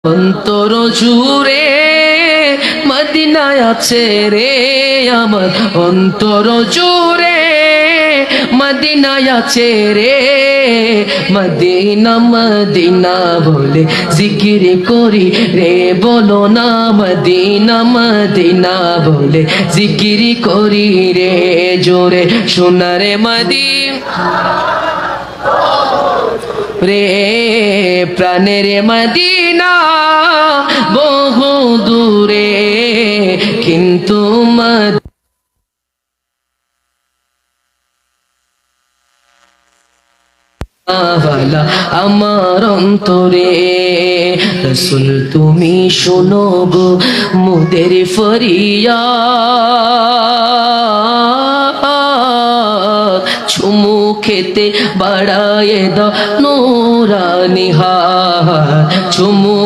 অন্তর জুড়ে মদিনায় আছে রে আমার, অন্তর জুড়ে মদিনায় আছে রে। মদিনা মদিনা বলে জিকির করি রে, বলো না মদিনা মদিনা বলে জিকির করি রে জোরে। সোনারে মদিনা রে প্রাণের মদিনা বহু দূরে, কিন্তু মদিনাওয়ালা আমার অন্তরে। রসুল তুমি শোনো গো মোদের ফরিয়াদ, চুমু খেতে বাড়ায়ে দাও নূরানি হাত, চুমু